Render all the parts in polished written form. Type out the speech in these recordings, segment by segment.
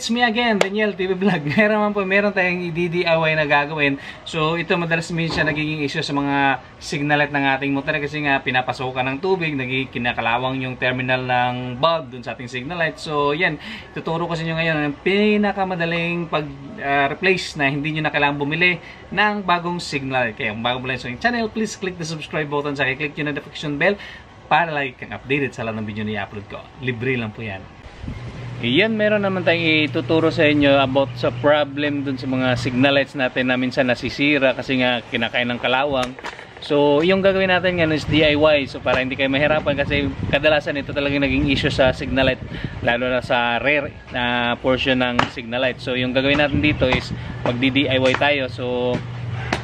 it's me again, Daniel TV Vlog. Meron tayong i-DIY na gagawin. So ito madalas minsan nagiging issue sa mga signal light ng ating motor kasi nga pinapasokan ng tubig, nagiging kinakalawang yung terminal ng bulb dun sa ating signal light. So yan, tuturo ko sa inyo ngayon ang pinakamadaling pag-replace na hindi nyo na kailangan bumili ng bagong signal light. Kaya kung bago mo lang sa aking channel, please click the subscribe button, saka click yung notification bell para lagi kang updated sa lahat ng video na i-upload ko. Libre lang po yan. Iyan, meron naman tayong ituturo sa inyo about sa problem dun sa mga signal lights natin na minsan nasisira kasi nga kinakain ng kalawang. So yung gagawin natin ngayon is DIY, so para hindi kayo mahirapan kasi kadalasan ito talagang naging issue sa signal light, lalo na sa rare na portion ng signal light. So yung gagawin natin dito is magdi-DIY tayo. So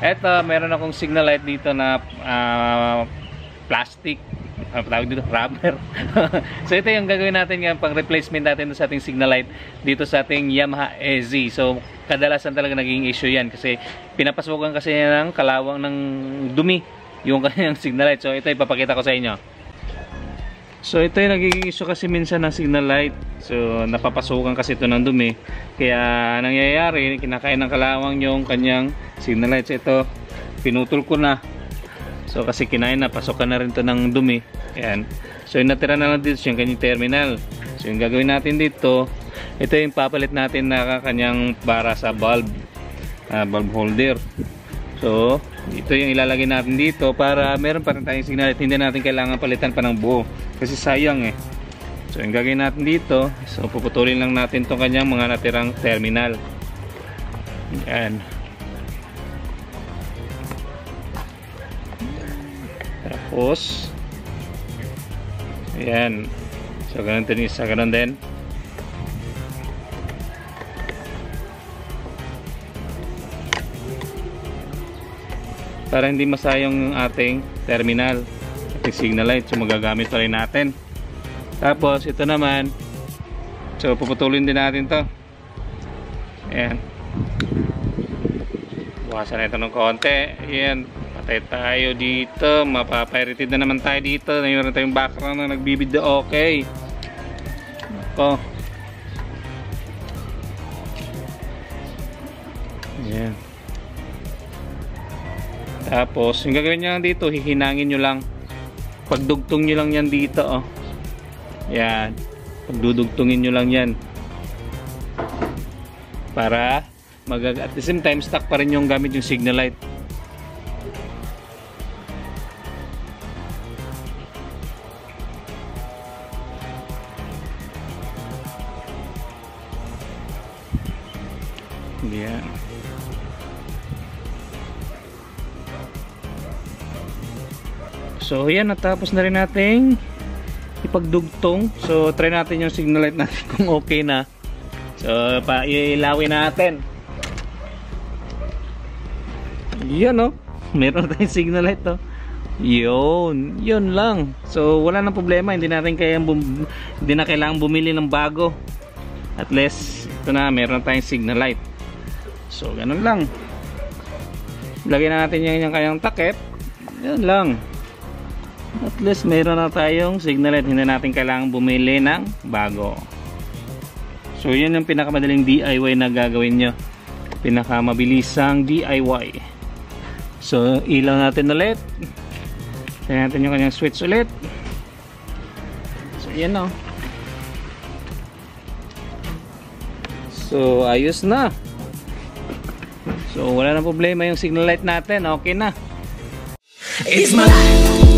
eto, meron akong signal light dito na plastic, tawag dito, rubber. So ito yung gagawin natin nga pang replacement natin sa ating signal light dito sa ating Yamaha EZ. So kadalasan talaga naging issue yan kasi pinapasukan kasi ng kalawang ng dumi yung kanyang signal light. So ito ipapakita ko sa inyo. So ito yung nagiging issue kasi minsan ng signal light. So napapasukan kasi ito ng dumi, kaya nangyayari kinakain ng kalawang yung kanyang signal light. So ito pinutol ko na. So kasi kinain na, pasokan na rin to ng dumi. Ayan. So yung natira na lang dito yung kanyang terminal. So yung gagawin natin dito, ito yung papalit natin na kanyang para sa bulb, bulb holder. So ito yung ilalagay natin dito para meron pa rin tayong signal at hindi natin kailangan palitan pa ng buo kasi sayang eh. So yung gagawin natin dito, so puputulin lang natin itong kanyang mga natirang terminal. Ayan. Tapos ayan, so ganun din isa, ganun din. Para hindi masayang yung ating terminal, ating signal light, so magagamit pa rin natin. Tapos ito naman, so puputulin din natin to. Ayan, bukasan na ito ng konti. Ayan, patay tayo dito, mapapirated na naman tayo dito. Mayroon tayong background na nagbibideo. Okay, ito. Ayan. Tapos yung gagawin nyo dito, hihinangin nyo lang, pagdugtong nyo lang yan dito, oh. Ayan, pagdudugtungin nyo lang yan para at the same time stock pa rin yung gamit yung signal light. Yan. So yan, natapos na rin nating ipagdugtong. So try natin yung signal light natin kung okay na. So ilawin natin. Yan, oh, meron tayong signal light, oh. Yun lang. So wala nang problema, hindi na kailangan bumili ng bago. At least ito na, meron tayong signal light. So ganun lang. Lagyan na natin yung kanyang takip. Yan lang. At least meron na tayong signal light, hindi natin kailangan bumili ng bago. So yun yung pinakamadaling DIY na gagawin nyo, pinakamabilisang DIY. So ilaw natin ulit, tignan natin yung kanyang switch ulit. So yan, o. So ayos na. So wala na problema yung signal light natin, okay na. It's my life.